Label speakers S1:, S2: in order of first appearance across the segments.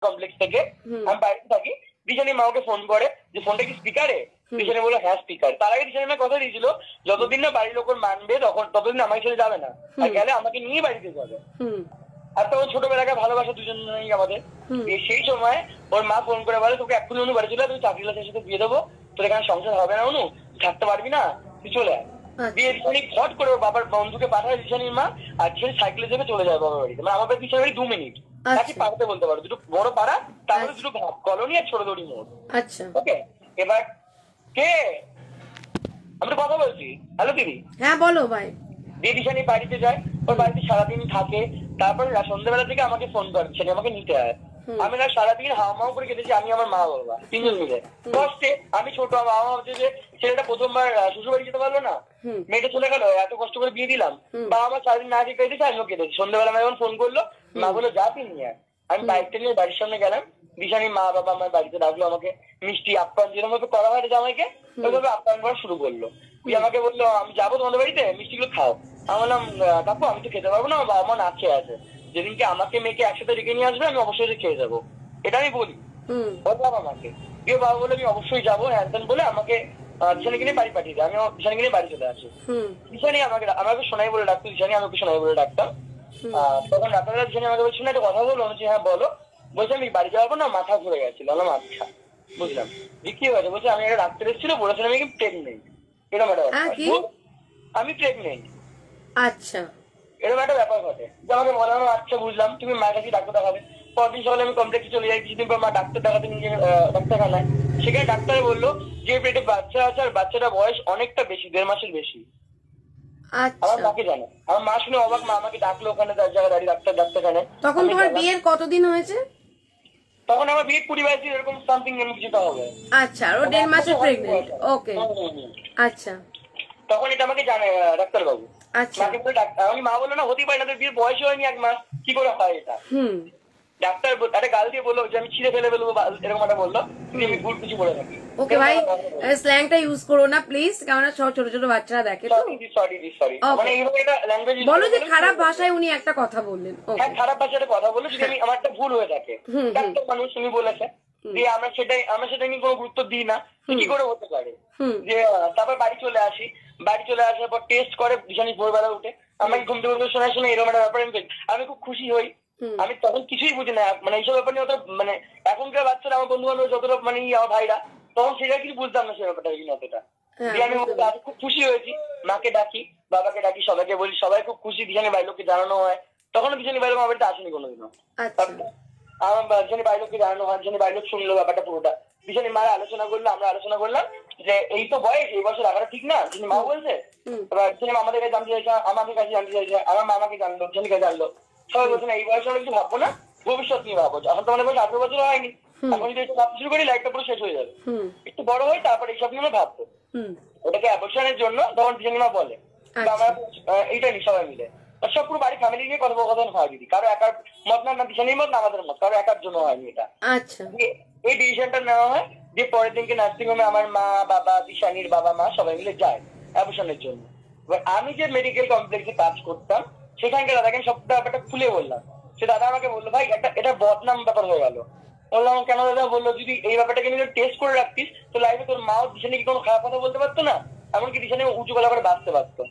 S1: Complex থেকে, আমি বাড়িতে থাকি। দিশানির মা আমাকে ফোন করে যে ফোনটা কি স্পিকারে? দিশানি বললো হ্যাঁ স্পিকার। তার আগে দিশানি মা কথা দিয়েছিল যতদিন না বাড়ির লোক মানবে ততদিন আমার ছেলে যাবে না, আর গেলে আমাকে নিয়ে বাড়িতে যাবে। আর তখন ছোটবেলাকার ভালোবাসা দুজনেই আমাদের। সেই সময় ওর মা ফোন করে বলে তোকে এক্ষুনি অনু বাড়ি চলে, তুই চাকরি লাসের সাথে বিয়ে দেবো, তোর এখানে সংসার হবে না অনু, থাকতে পারবি না, তুই চলে আয়। দিয়ে দিশানি ফট করে ওর বাবার বন্ধুকে পাঠায় দিশানির মা, আর দিশানি সাইকেলে চেপে চলে যায় বাবার বাড়িতে। মানে আমার বাড়ি দিশানির বাড়ি 2 মিনিট, তাকে পাড়াতে বলতে পারো, দুটো বড় পাড়া, তারপরে দুটো কলোনি আর ছোট দড়ি মোড়। ওকে, এবার কে আমরা কথা বলছি? হ্যালো দিদি।
S2: হ্যাঁ বলো ভাই।
S1: দিয়ে দিশানি বাড়িতে যায়, ওর বাড়িতে সারাদিন থাকে। তারপরে সন্ধ্যাবেলা থেকে আমাকে ফোন করে দিশানি আমাকে নিতে হয়। আমি না সারাদিন হাওয়া করে কেটেছি, আমি আমার মা বাবা 3 জন মিলে কষ্টে। আমি ছোট, আমার বাবা ভাবছে যে ছেলেটা প্রথমবার শ্বশুর বাড়ি যেতে পারলো না, মেয়েটা চলে গেল, এত কষ্ট করে বিয়ে দিলাম। বাবা আমার সারাদিন না দিয়ে কেটেছে, আমিও কেটেছি। সন্ধ্যাবেলা আমি যখন ফোন করলো, মা বললো যা তুই নিয়ে আয়। আমি বাইকটা নিয়ে বাড়ির সামনে গেলাম। দিশানির মা বাবা আমার বাড়িতে ডাকলো, আমাকে মিষ্টি আপ্যায়ন যেরকম ভাবে করা হয় জামাইকে ওইভাবে আপ্যায়ন করা শুরু করলো। দিয়ে আমাকে বললো আমি যাবো তোমাদের বাড়িতে, মিষ্টিগুলো খাও। আমি বললাম কাকু আমি তো খেতে পারবো না, আমার বাবা মা নাচে আছে, যেদিনকে আমাকে মেয়েকে একসাথে রেখে নিয়ে আসবে আমি অবশ্যই খেয়ে যাবো, এটা আমি বলি বললাম আমাকে। দিয়ে বাবা বলে আমি অবশ্যই যাবো হ্যান ত্যান বলে আমাকে দিশানিকে নিয়ে বাড়ি পাঠিয়ে দেয়। আমি দিশানিকে নিয়ে বাড়ি চলে আসি। দিশানি আমাকে সোনাই বলে ডাকতো, দিশানি আমাকে সোনাই বলে ডাকতাম। তখন রাত্রেবেলা দিশানি আমাকে বলছিল একটা কথা বললো, আমি হ্যাঁ বলো। বলছে আমি বাড়ি যাওয়ার না মাথা ঘুরে গেছিল। বললাম আচ্ছা বুঝলাম, যে কি হয়েছে? বলছে আমি একটা ডাক্তার এসেছিল, বলেছিলাম আমি প্রেগনেন্ট, এরকম একটা আমি প্রেগনেন্ট।
S2: আচ্ছা,
S1: এরকম একটা ব্যাপার ঘটে। আমাকে বললাম আচ্ছা বুঝলাম, তুমি মায়ের কাছে ডাক্তার দেখাবে। পরদিন সকালে আমি কমপ্লেক্সে চলে যাই, কিছুদিন পর মা ডাক্তার দেখাতে নিয়ে ডাক্তারখানায়। সেখানে ডাক্তার বললো যে পেটে বাচ্চা আছে, আর বাচ্চাটা বয়স অনেকটা বেশি, 1.5 মাসের বেশি। আমার মাকে জানে, আমার মা শুনে অবাক। মা আমাকে ডাকলো ওখানে তার জায়গায় দাঁড়িয়ে ডাক্তারখানায়।
S2: তখন তোমার বিয়ের কতদিন হয়েছে?
S1: তখন আমার বিয়ে 20-22 এরকম সামথিং এমন কিছু হবে।
S2: আচ্ছা, আর ও 1.5 মাসের প্রেগনেন্ট। ওকে, আচ্ছা।
S1: তখন এটা আমাকে জানে ডাক্তারবাবু। মাকে বলে আমি মা বললো না হতেই পারে না, বিয়ের বয়স হয়নি 1 মাস, কি করে হয় এটা? ডাক্তার একটা গাল দিয়ে বললো যে আমি ছিঁড়ে ফেলে ফেলবো, এরকম একটা বললো। আমি ভুল কিছু বলে থাকি।
S2: ওকে ভাই, স্ল্যাংটা ইউজ করো না প্লিজ, কারণ ছোট ছোট বাচ্চারা দেখে তো।
S1: সরি মানে এইভাবে এটা ল্যাঙ্গুয়েজ
S2: বলো যে খারাপ ভাষায় উনি একটা কথা বললেন।
S1: হ্যাঁ খারাপ ভাষায় কথা বললো, যদি আমি আমার একটা ভুল হয়ে থাকে, ডাক্তার মানুষ উনি বলেছে, দিয়ে আমরা সেটা নিয়ে কোনো গুরুত্ব দিই না, কি করে হতে পারে। যে তারপর বাড়ি চলে আসি। বাড়ি চলে আসার পর টেস্ট করে দিশানি ভোরবেলা উঠে আমাকে ঘুম থেকে শোনা এরকম একটা ব্যাপার আমি খুব খুশি হই। আমি তখন কিছুই বুঝি না, মানে এইসব ব্যাপার নিয়ে মানে এখনকার বাচ্চারা আমার বন্ধু বান্ধব যতটা মানে আমার ভাইরা, তখন সেটা কিছু বুঝতাম না সে ব্যাপারটা অতটা। দিয়ে আমি খুব খুশি হয়েছি। মাকে ডাকি, বাবাকে ডাকি, সবাইকে বলি, সবাই খুব খুশি। দিশানি বাড়ির লোককে জানানো হয়। তখন দিশানি বাড়ির লোক আমার বাড়িতে আসেনি কোনোদিনও। আমার দিশানি বাড়ির লোককে জানানো হয়, দিশানি বাড়ির লোক শুনলো ব্যাপারটা পুরোটা। দিশানি মারা আলোচনা করলো, আমরা আলোচনা করলাম যে এই তো বয়স, এই বছর রাখাটা ঠিক না। দিশানি মা বলছে, এবার দিশানি আমাদের কাছে জানতে চাইছে, আমাদের কাছে জানতে চাইছে, আমার মামাকে জানলো, দিশানিকে জানলো। সবাই বলছে না এই বয়সে আমরা কিছু ভাববো না, ভবিষ্যৎ নিয়ে ভাবো। এখন তো আমাদের বয়স 18 বছর হয়নি, এখন যদি একটু ভাবতে শুরু করি লাইফটা পুরো শেষ হয়ে যাবে। একটু বড় হই তারপর এইসব নিয়ে আমরা ভাববো। ওটাকে অ্যাবর্শনের জন্য তখন দিশানি মা বলে আমরা এইটা নি সবাই মিলে। সব পুরো বাড়ি ফ্যামিলি নিয়ে কথোপকথন হয় দিদি, কারো একার মত না, দিশানির মত না আমাদের মত, কারো একার জন্য হয়নি এটা। এই ডিসিশনটা নেওয়া হয়। যে পরের দিনকে নার্সিং হোমে আমার মা বাবা, দিশানির বাবা মা সবাই মিলে যায় অ্যাবর্শনের জন্য। এবার আমি যে মেডিকেল কমপ্লেক্সে কাজ করতাম সেখানকার দাদাকে সবটা ব্যাপারটা খুলে বললাম। সে দাদা আমাকে বললো ভাই এটা বদনাম ব্যাপার হয়ে গেল। বললাম কেন দাদা? বললো যদি এই ব্যাপারটাকে নিয়ে টেস্ট করে রাখতিস তো লাইফে তোর মাও দিশানি কি কোনো খারাপ কথা বলতে পারতো না, এমনকি দিশানি উঁচু গলা করে বাঁচতে পারতো।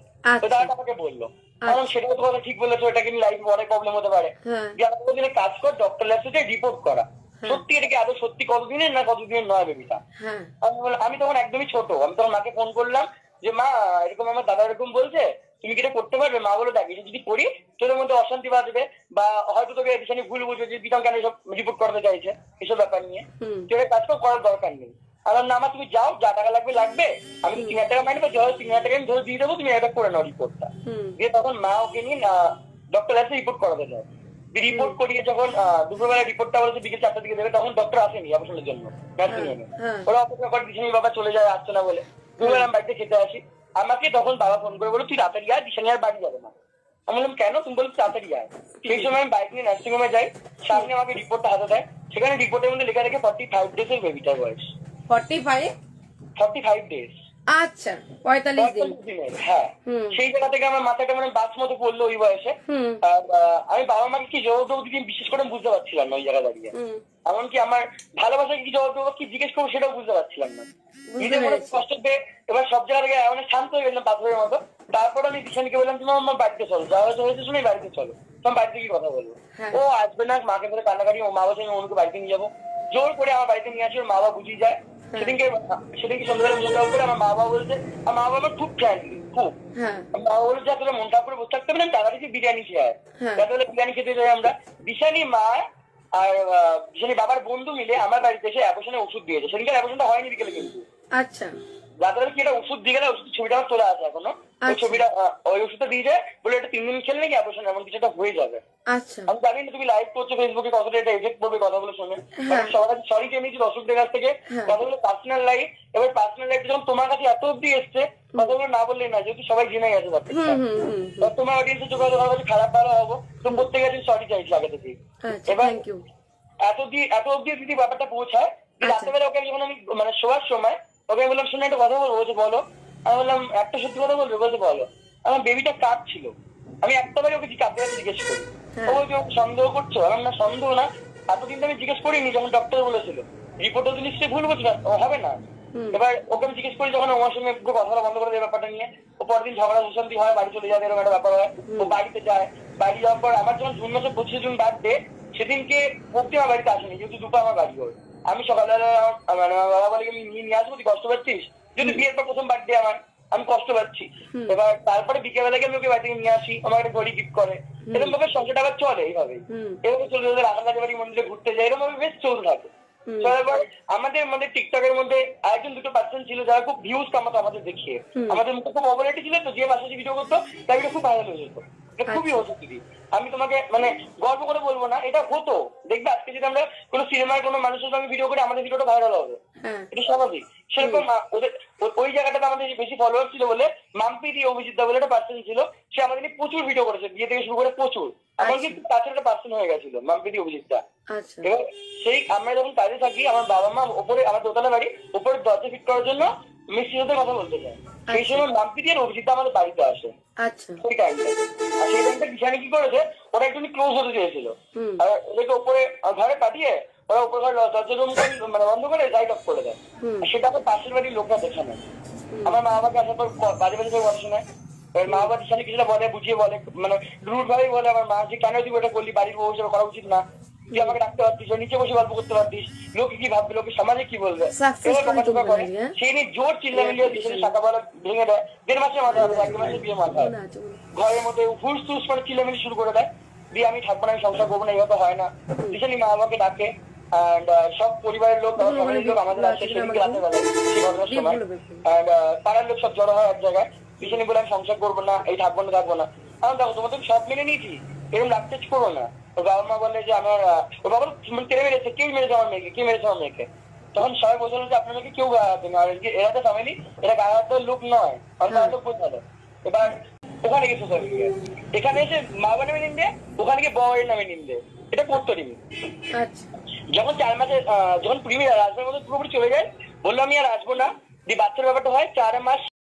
S1: তো দাদাটা আমাকে বললো, কারণ সেটাও তো কথা ঠিক বলেছো, এটাকে নিয়ে লাইফে অনেক প্রবলেম হতে পারে। যে আমাকে কাজ কর, ডক্টর ল্যাবসে রিপোর্ট করা সত্যি এটাকে আদৌ সত্যি কতদিনের না কতদিনের নয় বেবিটা। আমি তখন একদমই ছোট। আমি তখন মাকে ফোন করলাম যে মা এরকম আমার দাদা এরকম বলছে, তুমি কি এটা করতে পারবে? মা বলো দেখ এটা যদি করি তোদের মধ্যে অশান্তি বাঁচবে, বা হয়তো তোকে দিশানি ভুল বুঝবে যে দিতাম কেন এসব রিপোর্ট করতে চাইছে, এসব ব্যাপার নিয়ে তুই কাজ করার দরকার নেই। আর না মা তুমি যাও, যা টাকা লাগবে লাগবে, আমি 3,000 টাকা মাইনে পাচ্ছি, 3,000 টাকা আমি ধরে দিয়ে দেবো, তুমি এটা করে নাও রিপোর্টটা। দিয়ে তখন মা ওকে নিয়ে ডক্টর ল্যাবসে রিপোর্ট করাতে যায়। রিপোর্ট করিয়ে যখন দুপুরবেলা রিপোর্টটা বলেছে বিকেল 4টার দিকে দেবে, তখন ডক্টর আসেনি অপারেশনের জন্য নার্সিং হোমে। ওরা অপেক্ষা করে দিশানি বাবা চলে যায়, আসছে না বলে। দুপুরবেলা আমি বাড়িতে খেতে আসি। আমাকে তখন বাবা ফোন করে বলো তুই রাতারি আয়, দিশানি আর বাড়ি যাবে না। আমি বললাম কেন? তুমি বলো তাড়াতাড়ি আয়। সেই সময় আমি বাইক নিয়ে নার্সিং হোমে যাই, সামনে আমাকে রিপোর্টটা হাতে দেয়। সেখানে রিপোর্টের মধ্যে লেখা থাকে 45 ডেজের বেবিটার বয়স। 45 ডেজ।
S2: আচ্ছা, 45
S1: দিনের। হ্যাঁ, সেই জায়গা থেকে আমার মাথাটা মানে বাস মতো পড়লো ওই বয়সে। আর আমি বাবা মাকে কি জবাব দেবো দিদি বিশেষ করে বুঝতে পারছিলাম না ওই জায়গা দাঁড়িয়ে। এমনকি আমার ভালোবাসাকে কি জবাব দেবো, কি জিজ্ঞেস করবো সেটাও বুঝতে পারছিলাম না। নিজের মনে কষ্ট পেয়ে এবার সব জায়গা থেকে অনেক শান্ত হয়ে গেলাম পাথরের মতো। তারপর আমি দিশানিকে বললাম, তুমি আমার বাড়িতে চলো, যা হয়েছে শুনে বাড়িতে চলো, তোমার বাড়িতে কি কথা বলবো। ও আসবে না, মাকে ধরে কান্নাকাটি, ও মা বলছে আমি অনুকে বাড়িতে নিয়ে যাবো। জোর করে আমার বাড়িতে নিয়ে আসি, ওর মা বাবা বুঝিয়ে যায়। সেদিনকে সন্ধ্যাবেলা মন খারাপ করে আমার মা বাবা বলছে, আমার মা বাবা আমার খুব ফ্রেন্ডলি, খুব। মা বাবা বলছে আসলে মন খারাপ করে বসে থাকতে হবে না, টাকা দিয়ে বিরিয়ানি খেয়ে তাহলে বিরিয়ানি খেতে যাই আমরা। দিশানি মা আর দিশানি বাবার বন্ধু মিলে আমার বাড়িতে এসে অ্যাবর্শনের ওষুধ দিয়েছে। সেদিনকার অ্যাবর্শনটা হয়নি বিকেলে, কিন্তু
S2: আচ্ছা
S1: রাতের কি একটা ওষুধ দিয়ে গেলে, ওষুধ ছবিটা আমার তোলা আছে এখনো। ওই ছবিটা ওই ওষুধটা দিয়ে যায় বলে এটা 3 দিন খেলে নাকি অ্যাবর্শন এমন কিছু একটা হয়ে যাবে।
S2: আচ্ছা
S1: আমি জানি না তুমি লাইভ করছো ফেসবুকে, কতটা এটা এফেক্ট করবে কথাগুলো শুনে। সবার সরি চেয়ে নিয়েছি দর্শকদের কাছ থেকে, কথাগুলো পার্সোনাল লাইফ। এবার পার্সোনাল লাইফ যখন তোমার কাছে এত অব্দি এসছে, কথাগুলো না বললেই না, যেহেতু সবাই জেনে গেছে ব্যাপারটা। তোমার অডিয়েন্সের চোখে তোমার কাছে খারাপ ভালো হবো, তো প্রত্যেকে আছে সরি চাইছি আগে থেকে। এবার এত অব্দি যদি ব্যাপারটা পৌঁছায়, রাত্রেবেলা ওকে যখন আমি মানে শোয়ার সময় ওকে আমি বললাম, শুনে একটা কথা বলবো, বলছে বলো। আমি বললাম একটা সত্যি কথা বলবে, বলছে বলো। আমার বেবিটা কাঁদছিল, আমি একটাবারই ওকে কাঁদতে জিজ্ঞেস করি। ও বলছে সন্দেহ করছো? আমার না সন্দেহ না, এতদিন তো আমি জিজ্ঞেস করিনি, যখন ডক্টর বলেছিল রিপোর্টও তো নিশ্চয়ই ভুল বলছি, হবে না। এবার ওকে আমি জিজ্ঞেস করি যখন, আমার সঙ্গে কথা বন্ধ করে দেয় ব্যাপারটা নিয়ে। ও পরের দিন ঝগড়া অশান্তি হয়, বাড়ি চলে যাবে, এরকম একটা ব্যাপার হয়। ও বাড়িতে যায়, বাড়ি যাওয়ার পর আমার যখন জুন মাসে 25 জুন বার্থডে, সেদিনকে অব্দি আমার বাড়িতে আসেনি, যেহেতু দুটো আমার বাড়ি হয়। আমি সকালবেলা মানে আমার বাবা বলে নিয়ে আসবো, তুই কষ্ট পাচ্ছিস, যদি বিয়ের পর প্রথম বার্থডে আমার, আমি কষ্ট পাচ্ছি। এবার তারপরে বিকেলবেলাকে আমি ওকে বাড়ি থেকে নিয়ে আসি, আমার একটা ঘড়ি গিফট করে, এরকম ভাবে সংসারটা আবার চলে। এইভাবে এভাবে চলে যাবে, রাখার বাড়ি মন্দিরে ঘুরতে যায়, এরকম ভাবে বেশ চলতে থাকে। চলার পর আমাদের মধ্যে টিকটকের মধ্যে আরেকজন দুটো পার্সন ছিল যারা খুব ভিউজ কামাতো আমাদের দেখিয়ে। আমাদের মুখে খুব অবলেটি ছিল, তো যে বাসায় ভিডিও করতো তার ভিডিও খুব ভাইরাল হয়ে যেত। এটা খুবই হতো দিদি, আমি তোমাকে মানে গর্ব করে বলবো না, এটা হতো। দেখবে আজকে যদি আমরা কোনো সিনেমার কোনো মানুষের সঙ্গে ভিডিও করি, আমাদের ভিডিওটা ভাইরাল হবে, এটা স্বাভাবিক। সেরকম ওই জায়গাটাতে আমাদের বেশি ফলোয়ার ছিল বলে মাম্পি দিয়ে অভিজিৎ দা বলে একটা পার্সন ছিল, সে আমাদের নিয়ে প্রচুর ভিডিও করেছে, বিয়ে থেকে শুরু করে প্রচুর। আমার কিন্তু কাছের একটা পার্সন হয়ে গেছিল মাম্পি দিয়ে অভিজিৎটা। এবার সেই আমরা যখন কাজে থাকি, আমার বাবা মা ওপরে, আমার দোতলা বাড়ি, ওপরে দরজা ফিট করার জন্য মিস্ত্রির সাথে কথা বলতে যায়। সেই সময় মাম্পি দিয়ে অভিজিৎ আমাদের বাড়িতে আসে সেই টাইমটা। আর সেই টাইমটা দিশানি কি করেছে, ওরা একটু ক্লোজ হতে চেয়েছিল, আর ওদেরকে ওপরে ঘরে পাঠিয়ে ওরা উপর ঘর দরজা রুম মানে বন্ধ করে লাইট অফ করে দেয়। সেটা আমার পাশের বাড়ির লোকরা দেখে নেয়। আমার মা বাবাকে আসার পর বাজে বাজে করে কথা শোনায়। এবার মা বাবা দিশানি কিছুটা বলে, বুঝিয়ে বলে, মানে রুট ভাবেই বলে আমার মা, যে কেন তুই ওটা করলি, বাড়ির বউ হিসেবে করা উচিত না, তুই আমাকে ডাকতে পারতিস, নিচে বসে গল্প করতে পারতিস, লোকে কি ভাববে, লোকে সমাজে কি বলবে। সেই নিয়ে জোর চিল্লামিল্লি দিশানি সকালবেলা ভেঙে দেয়। 1.5 মাসের মাথায় হবে, 1 মাসের বিয়ে মাথায় ঘরের মধ্যে হুস তুস করে চিল্লামিল্লি শুরু করে দেয়। দিয়ে আমি থাকবো না, আমি সংসার করবো না, এইভাবে হয় না। দিশানি মা বাবাকে ডাকে, সব পরিবারের লোক, ফ্যামিলির লোক আমাদের আসে সেদিকে রাতের বেলায়, সেই ঘটনার সময়। পাড়ার লোক সব জড়ো হয় এক জায়গায়। দিশানি বলে আমি সংসার করবো না, এই থাকবো না। আমি দেখো তোমাদের সব মেনে নিয়েছি, এরকম লাভ করো না। ওর বাবা মা বলে যে আমার, ওর বাবা তেড়ে মেরেছে, কে মেরেছে আমার মেয়েকে। তখন সবাই বলছিল যে আপনার মেয়েকে কেউ গায়ে না, এরা তো ফ্যামিলি, এরা গায়ে লোক নয়, অন্য লোক বোঝালো। এবার ওখানে গেছে সোশ্যাল মিডিয়া, এখানে এসে মা বাবা নামে নিন্দে, ওখানে গিয়ে বউয়ের নামে নিন্দে, এটা করতো নি। যখন 4 মাসে, যখন প্রিমিয়ার রাজবার মধ্যে পুরোপুরি চলে যায়, বললো আমি আর আসবো না, দিয়ে বাচ্চার ব্যাপারটা হয় 4 মাস